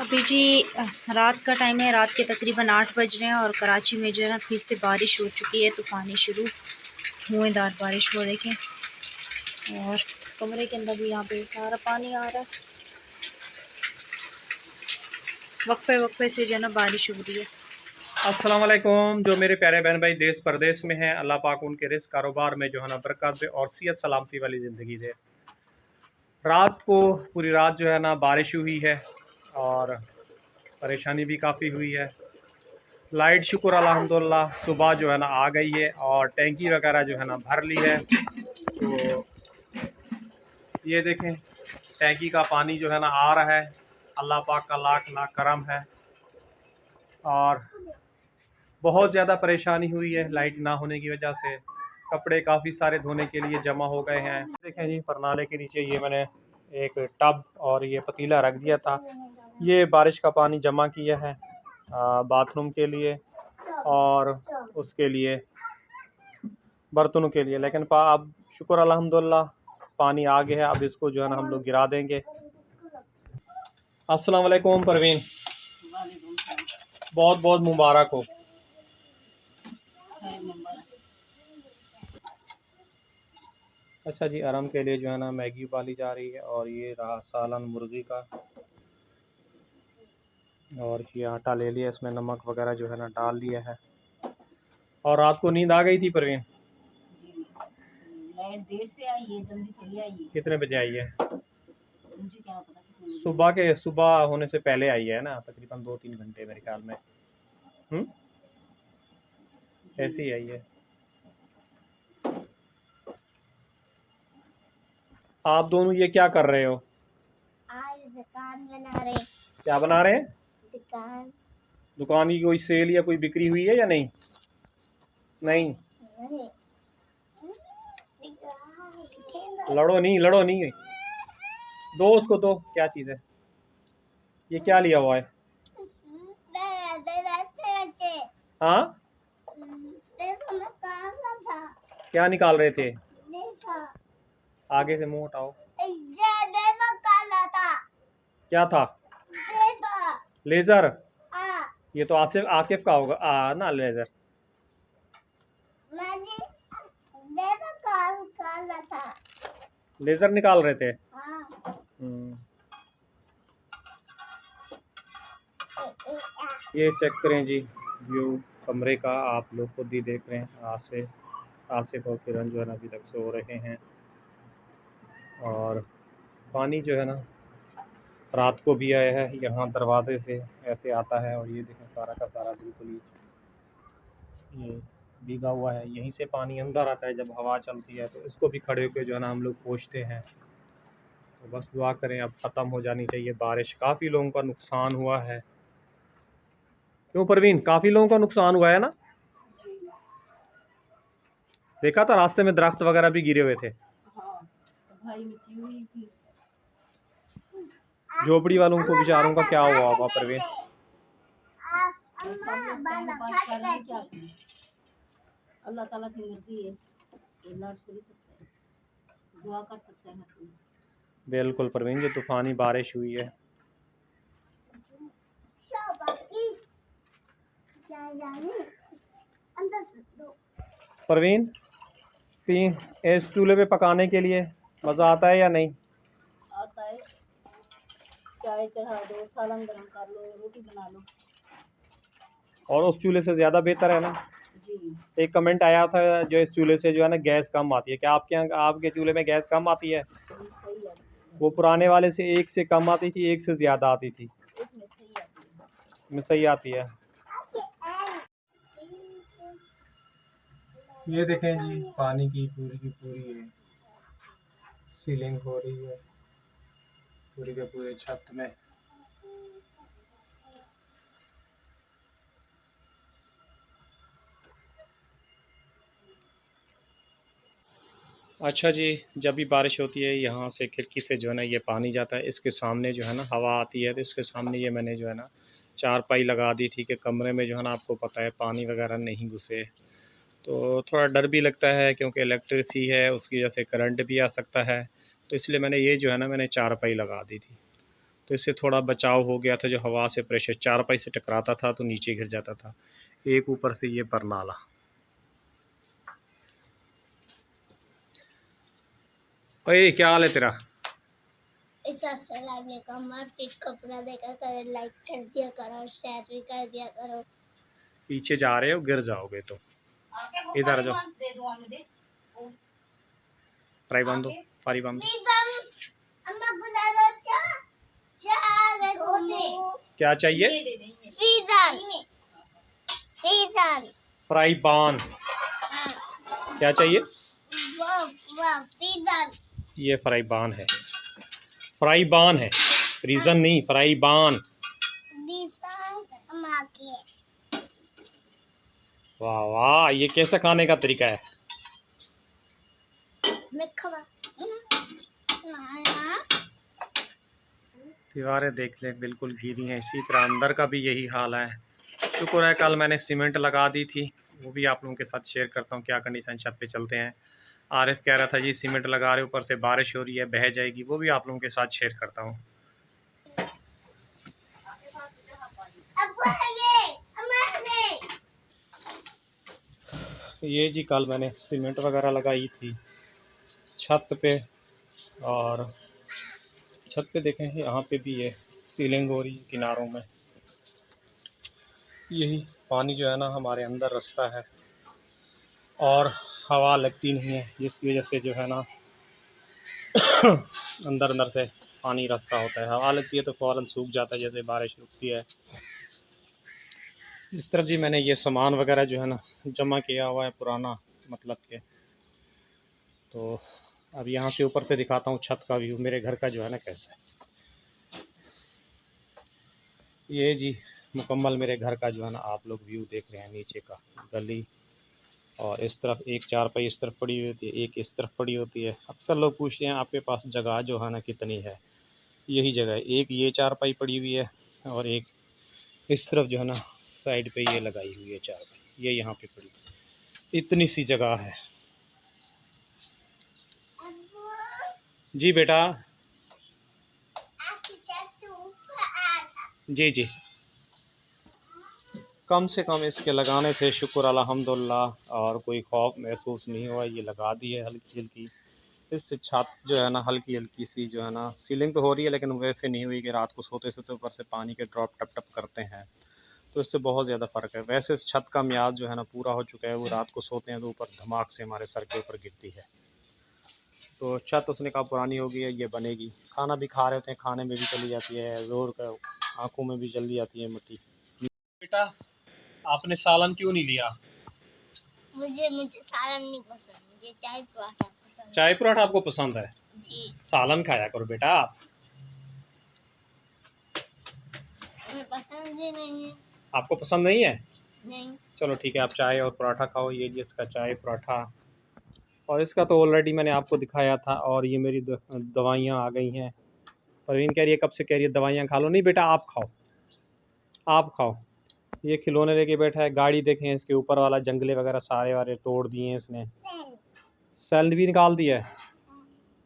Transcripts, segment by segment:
अभी जी रात का टाइम है, रात के तकरीबन 8 बज रहे हैं और कराची में जो है ना फिर से बारिश हो चुकी है, तूफ़ानी शुरू धुएंधार बारिश हो देखें। और कमरे के अंदर भी यहाँ पे सारा पानी आ रहा है, वक्फे वक्फे से जो है ना बारिश हो रही है। अस्सलाम वालेकुम। जो मेरे प्यारे बहन भाई देश परदेश में हैं, अल्लाह पाक उनके रिज़्क़ कारोबार में जो है ना बरकत दे और सेहत सलामती वाली ज़िंदगी दे। रात को पूरी रात जो है ना बारिश हुई है और परेशानी भी काफ़ी हुई है। लाइट शुक्र अल्हम्दुलिल्लाह सुबह जो है ना आ गई है और टैंकी वगैरह जो है ना भर ली है। तो ये देखें, टैंकी का पानी जो है ना आ रहा है। अल्लाह पाक का लाख लाख करम है। और बहुत ज़्यादा परेशानी हुई है लाइट ना होने की वजह से। कपड़े काफ़ी सारे धोने के लिए जमा हो गए हैं। देखें जी, परनाले के नीचे ये मैंने एक टब और ये पतीला रख दिया था। ये बारिश का पानी जमा किया है बाथरूम के लिए और उसके लिए बर्तनों के लिए। लेकिन अब शुक्र अल्हम्दुलिल्लाह पानी आ गया है। अब इसको जो है ना हम लोग गिरा देंगे। अस्सलाम वालेकुम परवीन, बहुत बहुत मुबारक हो। अच्छा जी, आराम के लिए जो है ना मैगी उबाली जा रही है और ये रहा सालन मुर्गी का। और ये आटा ले लिया, इसमें नमक वगैरह जो है ना डाल दिया है। और रात को नींद आ गई थी परवीन? लाइट देर से आई है, जल्दी चली आई है। कितने बजे आई है? मुझे क्या पता कितने बजे। सुबह होने से पहले आई है ना, तकरीबन 2-3 घंटे मेरे ख्याल में। ऐसी ही आई है। आप दोनों ये क्या कर रहे हो? आज दुकान बना रहे। क्या बना रहे हैं? दुकान। दुकान की कोई सेल या कोई बिक्री हुई है या नहीं? नहीं। लड़ो नहीं। दो उसको, दो। क्या चीज़ है ये? क्या लिया हुआ है? हाँ, क्या निकाल रहे थे? आगे से मुंह हटाओ। क्या था? लेजर। ये तो आसिफ आकिफ का होगा ना लेजर। लेजर निकाल रहे थे। ये चेक करें जी, व्यू कमरे का। आप लोग खुद ही देख रहे हैं। आसिफ और किरण जो है ना अभी तक सो रहे हैं। और पानी जो है ना रात को भी आया है, यहाँ दरवाजे से ऐसे आता है। और ये देखें सारा का सारा बिल्कुल ही ये भीगा हुआ है। यहीं से पानी अंदर आता है जब हवा चलती है, तो इसको भी खड़े होकर जो है ना हम लोग पोंछते हैं। तो बस दुआ करें अब ख़त्म हो जानी चाहिए बारिश। काफ़ी लोगों का नुकसान हुआ है। क्यों परवीन, काफ़ी लोगों का नुकसान हुआ है ना? देखा था रास्ते में दरख्त वगैरह भी गिरे हुए थे। झोपड़ी वालों को बेचारों का क्या हुआ होगा परवीन? अल्लाह ताला की मर्जी है, दुआ कर सकते हैं। बिल्कुल परवीन, जो तूफ़ानी बारिश हुई है। परवीन, इस चूल्हे पे पकाने के लिए मज़ा आता है या नहीं? आता है। चाय चढ़ा दो, सालन गरम कर लो, रोटी बना लो। और उस चूल्हे से ज़्यादा बेहतर है ना? जी। एक कमेंट आया था जो इस चूल्हे से जो है ना गैस कम आती है। क्या आपके यहाँ आपके चूल्हे में गैस कम आती है? सही है। वो पुराने वाले से एक से कम आती थी, एक से ज़्यादा आती थी। में सही आती है। ये देखें जी, पानी की पूरी सीलिंग हो रही है पूरी के पूरे छत में। अच्छा जी, जब भी बारिश होती है यहाँ से खिड़की से जो है ना ये पानी जाता है। इसके सामने जो है ना हवा आती है, तो इसके सामने ये मैंने जो है ना चारपाई लगा दी थी कि कमरे में जो है ना आपको पता है पानी वगैरह नहीं घुसे। तो थोड़ा डर भी लगता है क्योंकि इलेक्ट्रिसिटी है, उसकी वजह से करंट भी आ सकता है। तो इसलिए मैंने ये जो है ना मैंने चारपाई लगा दी थी। तो इससे थोड़ा बचाव हो गया था। जो हवा से प्रेशर चारपाई से टकराता था तो नीचे गिर जाता था। एक ऊपर से ये बरनाला। ओए क्या हाल है तेरा? कपड़ा देखा करो, लाइक कर दिया करो, शेयर भी कर दिया करो। पीछे जा रहे हो, गिर जाओगे तो। इधर आ जाओ, फ्राई बांधो, फारी बांधो। क्या चाहिए? फ्राई बान। क्या चाहिए? ये फ्राई बान है, फ्राई बान है, रीजन नहीं, फ्राई बान। वाह वाह, ये कैसा खाने का तरीका है? दीवारें देख लें बिल्कुल गीली हैं। इसी तरह अंदर का भी यही हाल है। शुक्र है कल मैंने सीमेंट लगा दी थी, वो भी आप लोगों के साथ शेयर करता हूँ क्या कंडीशन। छत पे चलते हैं। आरिफ कह रहा था जी सीमेंट लगा रहे, ऊपर से बारिश हो रही है, बह जाएगी, वो भी आप लोगों के साथ शेयर करता हूँ। ये जी कल मैंने सीमेंट वगैरह लगाई थी छत पे, और छत पे देखें यहाँ पे भी ये सीलिंग हो रही है किनारों में। यही पानी जो है ना हमारे अंदर रसता है और हवा लगती नहीं है, जिसकी वजह से जो है ना अंदर अंदर से पानी रसता होता है। हवा लगती है तो फ़ौरन सूख जाता है जैसे बारिश रुकती है। इस तरफ जी मैंने ये सामान वगैरह जो है ना जमा किया हुआ है पुराना, मतलब के। तो अब यहाँ से ऊपर से दिखाता हूँ छत का व्यू मेरे घर का जो है ना कैसा है। ये जी मुकम्मल मेरे घर का जो है ना आप लोग व्यू देख रहे हैं, नीचे का गली, और इस तरफ एक चारपाई इस तरफ पड़ी हुई होती है, एक इस तरफ पड़ी होती है। अक्सर लोग पूछते हैं आपके पास जगह जो है ना कितनी है। यही जगह है, एक ये चारपाई पड़ी हुई है और एक इस तरफ जो है ना साइड पे ये लगाई हुई है चारपाई, ये यहाँ पे पड़ी, इतनी सी जगह है। जी बेटा, जी जी, कम से कम इसके लगाने से शुक्र अल्हम्दुलिल्लाह, और कोई खौफ महसूस नहीं हुआ। ये लगा दी है हल्की हल्की, इससे छत जो है ना हल्की हल्की सी जो है ना, सीलिंग तो हो रही है लेकिन वैसे नहीं हुई कि रात को सोते सोते ऊपर से पानी के ड्रॉप टप टप करते हैं, तो इससे बहुत ज़्यादा फ़र्क है। वैसे इस छत का म्याद जो है ना पूरा हो चुका है, वो रात को सोते हैं तो ऊपर धमाक से हमारे सर के ऊपर गिरती है। तो छत उसने कहा पुरानी हो गई है, ये बनेगी। खाना भी खा रहे होते हैं, खाने में भी चली जाती है, जोर का आँखों में भी जल्दी आती है मिट्टी। बेटा आपने सालन क्यों नहीं लिया? मुझे सालन नहीं पसंद, मुझे चाय पराठा पसंद। चाय पराठा आपको पसंद है जी। सालन खाया करो बेटा आप। हमें पसंद ही नहीं है। आपको पसंद नहीं है? नहीं। चलो ठीक है, आप चाय और पराठा खाओ। ये जी इसका चाय पराठा, और इसका तो ऑलरेडी मैंने आपको दिखाया था। और ये मेरी दवाइयाँ आ गई हैं। परवीन कह रही है कब से कह रही है दवाइयाँ खा लो। नहीं बेटा आप खाओ, आप खाओ। ये खिलौने लेके बैठा है। गाड़ी देखें इसके ऊपर वाला, जंगले वगैरह सारे वारे तोड़ दिए हैं इसने, सेल भी निकाल दिया है।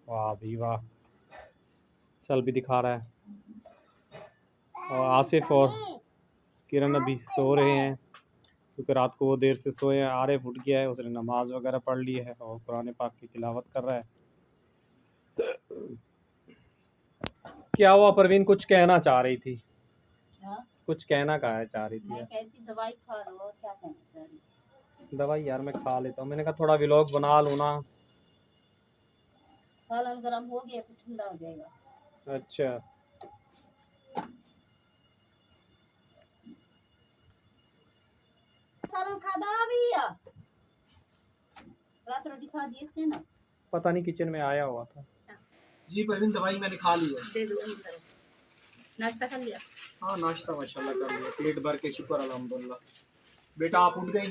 वाह भी वाह, सेल भी दिखा रहा है। और आसिफ और किरण अभी सो रहे हैं क्योंकि रात को वो देर से सोए हैं। आरिफ उठ गया है, उसने नमाज वगैरह पढ़ ली है और कुरान पाक की तिलावत कर रहा है। क्या हुआ परवीन, कुछ कहना चाह रही थी? कुछ कहना चाह रही थी? दवाई खा लो, और क्या कहना? दवाई यार मैं खा लेता हूँ, मैंने कहा थोड़ा व्लॉग बना लूँ ना। सालन गर्म हो गया फिर ठंडा हो जाएगा। अच्छा सालन खादा भी है, रात रोटी खा दी इसने ना। पता नहीं किचन में आया हुआ था। जी परवीन दवाई मैंने खा ली है। दे दो। नाश्ता कर लिया? हाँ नाश्ता माशाल्लाह कर लिया, पेट भर के, शुक्र अल्हम्दुलिल्लाह। बेटा आप उठ गई?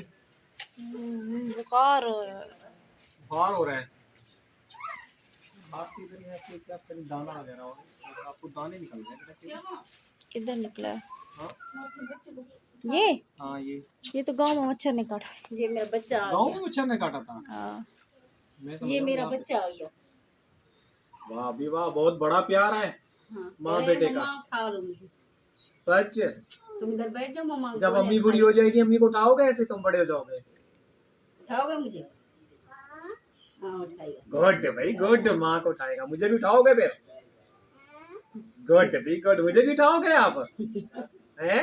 बुखार बुखार हो रहा है? आपकी इधर है क्या कहीं दाना वगैरह हो, आपको दाने निकल गए? किधर निकला है? हाँ ये हाँ ये तो गांव में मच्छर ने काटा। ये मेरा बच्चा आ गाँव गया। में मच्छर ने काटा था? हाँ, ये मेरा बच्चा आ गया। वाह भी वाह, बहुत बड़ा प्यार है। माँ बेटे का। उठा लो मुझे, सच? तुम इधर बैठ जाओ, मम्मा जब अम्मी बूढ़ी हो जाएगी अम्मी को उठाओगे ऐसे, तुम बड़े हो जाओगे? उठाओगे मुझे? हाँ उठाएगा। गुड भाई गुड, माँ को उठाएगा, मुझे भी उठाओगे फिर? गुड भी गुड, मुझे भी उठाओगे आप? हैं?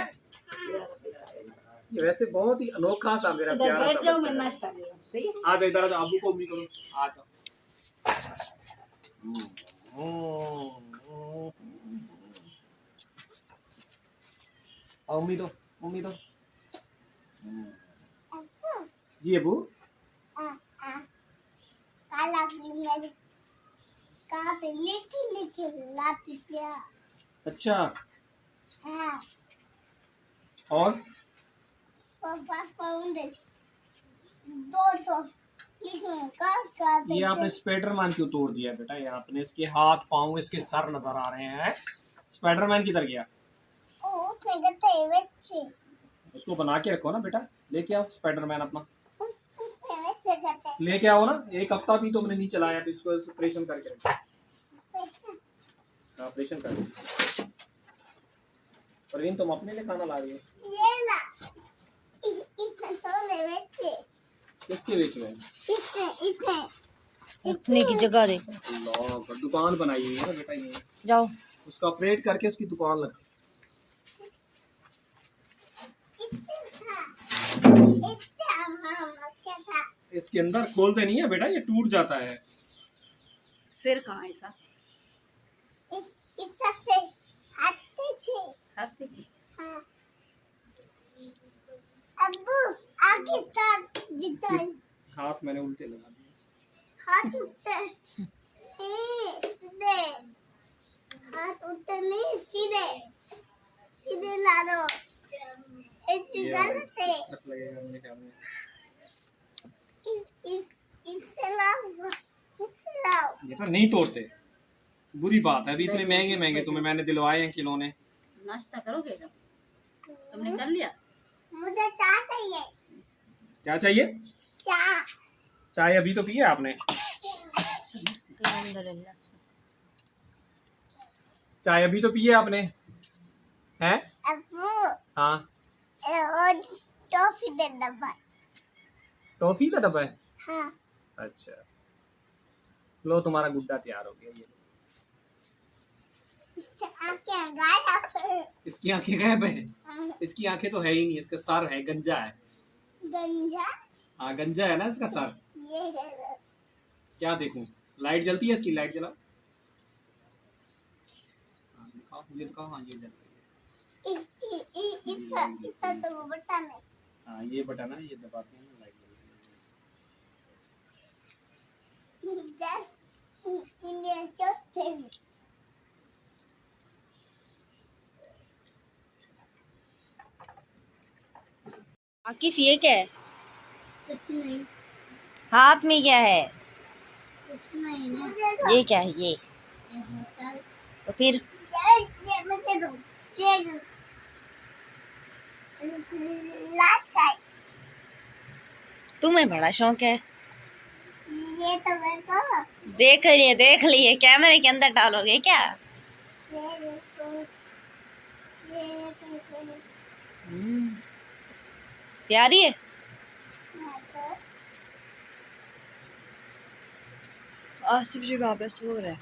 ये वैसे बहुत ही अनोखा सा मेरा इधर प्यारा सा बैठ जाओ, बच्चा मैं है। नाश्ता करूँ, सही है? आ जाओ इधर, आ जाओ, अबू को भी करो, आ जाओ। मम्मी दो, मम्मी दो। जी अबू। काला मेरे कहाँ पे लेके लेके लाती क्या? अच्छा, हाँ और पापा कौन दे दो दो लेकिन कहाँ ये आपने स्पाइडरमैन क्यों तोड़ दिया बेटा? ये आपने इसके हाथ पाँव इसके सर नजर आ रहे हैं। स्पाइडरमैन किधर गया? ओ फिर ते बच्चे उसको बना के रखो ना बेटा, लेके आओ स्पाइडरमैन अपना, बच्चे करते लेके आओ ना। एक हफ्ता भी तुमने नहीं चलाया, तो इसको ऑपरेशन करके रखो, ऑपरेशन कर। परवीन तुम अपने लिए खाना ला रही हो? ये ना इतने तो ले बच्चे किसके बेच रहे हैं? इतने इतने रखने की जगह देखो। अल्लाह, दुकान बनाई हुई है ना बेटा ये, जाओ। उसका ऑपरेट करके उसकी दुकान लगा। इसके अंदर खोलते नहीं है बेटा, ये टूट जाता है। सिर कहाँ है सा? हाथ दीजिए। हाँ। अब्बू आगे चल जितना हाथ मैंने उल्टे लगा दिए। हाथ उठे सीधे हाथ उठे नहीं सीधे सीधे ला दो ऐसे करते रख लगेगा मेरे ख्याल में। इससे लाओ इससे लाओ ये तो नहीं तोड़ते, बुरी बात है। अभी इतने महंगे महंगे तुम्हें मैंने दिलवाए हैं खिलौने। नाश्ता करोगे ना? तुमने कर लिया? मुझे चाय चाहिए क्या चाहिए? चाय चाय अभी तो पी है आपने? अल्हम्दुलिल्लाह। चाय अभी तो पी है आपने? हैं? अब्बू हाँ। और टॉफी दे डब्बा टॉफी का डब्बा है? हाँ अच्छा, लो तुम्हारा गुड्डा तैयार हो गया। ये इससे आंखें गायब इसकी आंखें गायब है? इसकी आंखें तो है ही नहीं, इसका सर है, गंजा है। गंजा हाँ गंजा है ना इसका सर। ये है क्या देखूं? लाइट जलती है इसकी, लाइट जलाओ। हाँ दिखाओ, ये दिखाओ। हाँ ये जल रही है। इतना तो वो बटन है हाँ ये बटन है, ये दबाते हैं लाइट जलती है। इंडियन चौथे आकिफ ये क्या है? कुछ नहीं हाथ में क्या है? कुछ नहीं ना ये क्या है ये? बोतल तो फिर ये मुझे दो ये दो लास्ट का तुम्हें बड़ा शौक है। ये तो मेरे को देख लिए कैमरे के अंदर डालोगे क्या? ये देखो ये देखो प्यारी है। आसिफ जी वापस हो रहा है।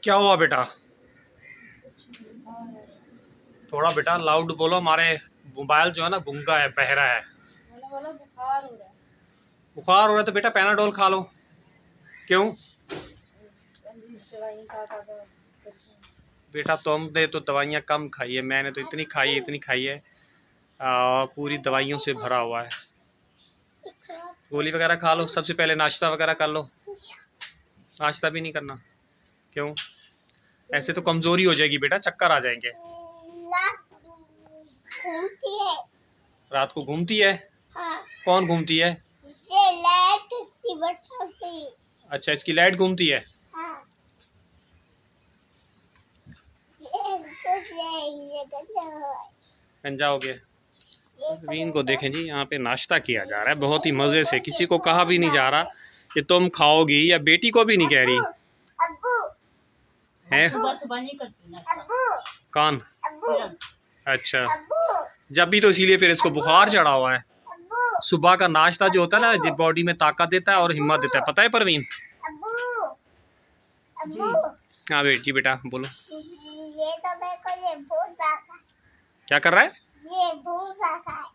क्या हुआ बेटा? थोड़ा बेटा लाउड बोलो, हमारे मोबाइल जो है ना गूंगा है, बहरा है। बुखार हो रहा है। बुखार हो रहा है तो बेटा पैनाडोल खा लो। क्यों बेटा? तुमने तो दवाइयाँ कम खाई है, मैंने तो इतनी खाई है। पूरी दवाइयों से भरा हुआ है। गोली वगैरह खा लो, सबसे पहले नाश्ता वगैरह कर लो। नाश्ता भी नहीं करना? क्यों? ऐसे तो कमजोरी हो जाएगी बेटा, चक्कर आ जाएंगे। घूमती है रात को घूमती है? हाँ कौन घूमती है? ये लाइट सी बैठी अच्छा, इसकी लाइट घूमती है। हाँ ये गंजा है गंजा हो गया। परवीन को देखें जी, यहाँ पे नाश्ता किया जा रहा है बहुत ही मज़े से। किसी को कहा भी नहीं जा रहा कि तुम खाओगी, या बेटी को भी नहीं कह रही अब्बू है। सुबह सुबह नहीं करती नाश्ता। अब्बू कौन? अब्बू अच्छा, अब्बू जब भी तो इसीलिए फिर इसको बुखार चढ़ा हुआ है। अब्बू सुबह का नाश्ता जो होता है ना, जो बॉडी में ताकत देता है और हिम्मत देता है, पता है परवीन? अब्बू अब्बू हाँ बेटी, बेटा बोलो। ये तो मेरे को ये भूत रखा क्या कर रहा है? ये भूत रखा है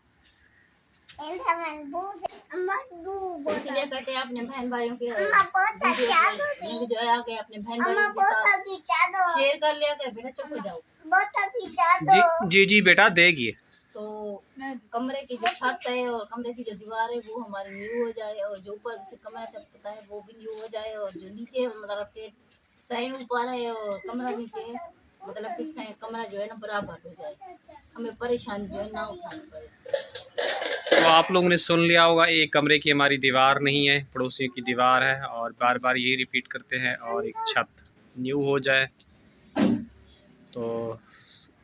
ऐसा मैं भूत अम्मा तो इसीलिए कहते हैं अपने बहन भाइयों के अम्मा बहुत वीडियो अच्छा लिंक जो है आगे अपने बहन अम्मा भाइयों के बहुत साथ अच्छा दो शेयर कर लिया कर बेटा, चुप हो जाओ। बहुत अच्छा दो जी बेटा देगी। तो कमरे की जो छत है और कमरे की जो दीवार है वो हमारी न्यू हो जाए, और जो ऊपर से कमरा टपकता है वो भी न्यू हो जाए, और जो नीचे मतलब के साइन ऊपर है और कमरा नीचे मतलब कि कमरा जो है ना बराबर हो जाए, हमें परेशानी जो है ना उठानी पड़े। तो आप लोगों ने सुन लिया होगा, एक कमरे की हमारी दीवार नहीं है, पड़ोसियों की दीवार है, और बार बार यही रिपीट करते हैं। और एक छत न्यू हो जाए तो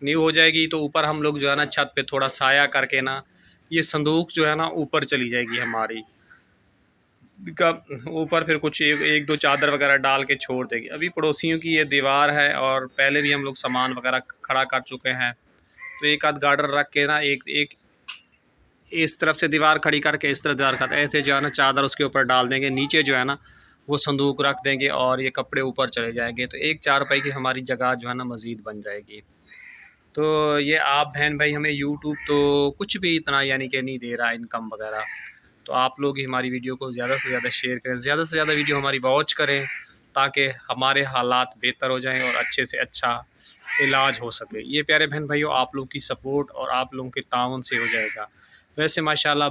न्यू हो जाएगी तो ऊपर हम लोग जो है ना छत पे थोड़ा साया करके ना, ये संदूक जो है ना ऊपर चली जाएगी हमारी का, ऊपर फिर कुछ एक दो चादर वगैरह डाल के छोड़ देगी। अभी पड़ोसियों की ये दीवार है, और पहले भी हम लोग सामान वगैरह खड़ा कर चुके हैं, तो एक आध गार्डर रख के ना, एक इस तरफ से दीवार खड़ी करके इस तरफ दीवार करके ऐसे जो है ना चादर उसके ऊपर डाल देंगे, नीचे जो है ना वो संदूक रख देंगे और ये कपड़े ऊपर चले जाएंगे, तो एक चारपाई की हमारी जगह जो है ना मज़ीद बन जाएगी। तो ये आप बहन भाई, हमें यूट्यूब तो कुछ भी इतना यानी कि नहीं दे रहा इनकम वगैरह, तो आप लोग ही हमारी वीडियो को ज़्यादा से ज़्यादा शेयर करें, ज़्यादा से ज़्यादा वीडियो हमारी वॉच करें, ताकि हमारे हालात बेहतर हो जाएं और अच्छे से अच्छा इलाज हो सके। ये प्यारे बहन भाइयों, आप लोगों की सपोर्ट और आप लोगों के ताउन से हो जाएगा। वैसे माशाल्लाह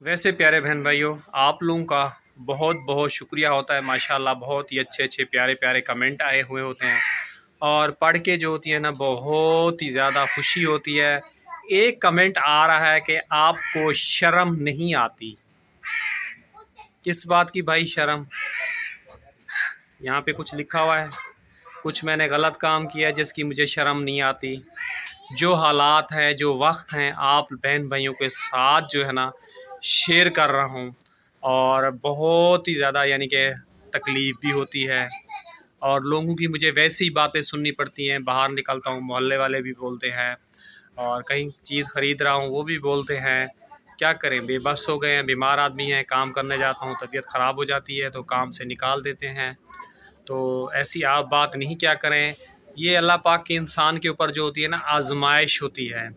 वैसे प्यारे बहन भाइयों, आप लोगों का बहुत बहुत शुक्रिया होता है माशाल्लाह। बहुत ही अच्छे अच्छे प्यारे प्यारे कमेंट आए हुए होते हैं, और पढ़ के जो होती है ना बहुत ही ज़्यादा खुशी होती है। एक कमेंट आ रहा है कि आपको शर्म नहीं आती। किस बात की भाई शर्म? यहाँ पे कुछ लिखा हुआ है, कुछ मैंने गलत काम किया जिसकी मुझे शर्म नहीं आती। जो हालात हैं, जो वक्त हैं, आप बहन भाइयों के साथ जो है ना शेयर कर रहा हूँ, और बहुत ही ज़्यादा यानी कि तकलीफ़ भी होती है, और लोगों की मुझे वैसी ही बातें सुननी पड़ती हैं। बाहर निकलता हूँ, मोहल्ले वाले भी बोलते हैं, और कहीं चीज़ ख़रीद रहा हूँ वो भी बोलते हैं। क्या करें, बेबस हो गए हैं, बीमार आदमी हैं, काम करने जाता हूँ तबीयत ख़राब हो जाती है तो काम से निकाल देते हैं। तो ऐसी आप बात नहीं क्या करें। ये अल्लाह पाक के इंसान के ऊपर जो होती है ना आजमाइश होती है,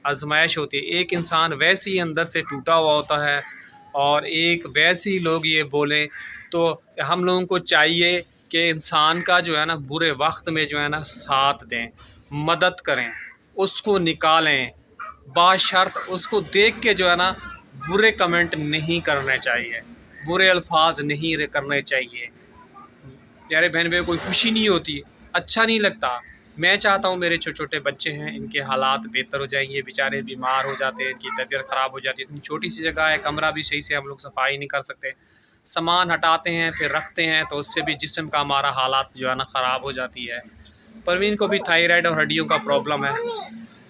आजमाइश होती है। एक इंसान वैसे ही अंदर से टूटा हुआ होता है, और एक वैसे ही लोग ये बोलें, तो हम लोगों को चाहिए कि इंसान का जो है ना बुरे वक्त में जो है ना साथ दें, मदद करें, उसको निकालें, बाशर्त उसको देख के जो है ना बुरे कमेंट नहीं करने चाहिए, बुरे अल्फाज नहीं करने चाहिए। प्यारे बहन भाई, कोई खुशी नहीं होती, अच्छा नहीं लगता। मैं चाहता हूँ मेरे छोटे छोटे बच्चे हैं, इनके हालात बेहतर हो जाएंगे। बेचारे बीमार हो जाते हैं, इनकी तबीयत ख़राब हो जाती है। इतनी छोटी सी जगह है, कमरा भी सही से हम लोग सफाई नहीं कर सकते, सामान हटाते हैं फिर रखते हैं, तो उससे भी जिस्म का हमारा हालात जो है ना ख़राब हो जाती है। परवीन को भी थायराइड और हड्डियों का प्रॉब्लम है।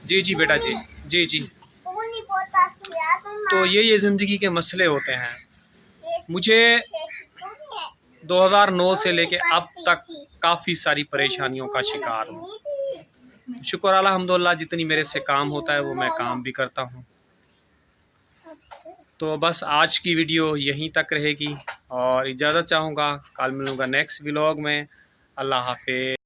जी बेटा, जी जी। तो ये ज़िंदगी के मसले होते हैं। मुझे 2009 से लेके अब तक काफ़ी सारी परेशानियों का शिकार हूँ। शुक्र अल्हम्दुलिल्लाह, जितनी मेरे से काम होता है वो मैं काम भी करता हूँ। तो बस आज की वीडियो यहीं तक रहेगी, और इजाज़त चाहूँगा। कल मिलूँगा नेक्स्ट व्लॉग में। अल्लाह हाफ़िज़।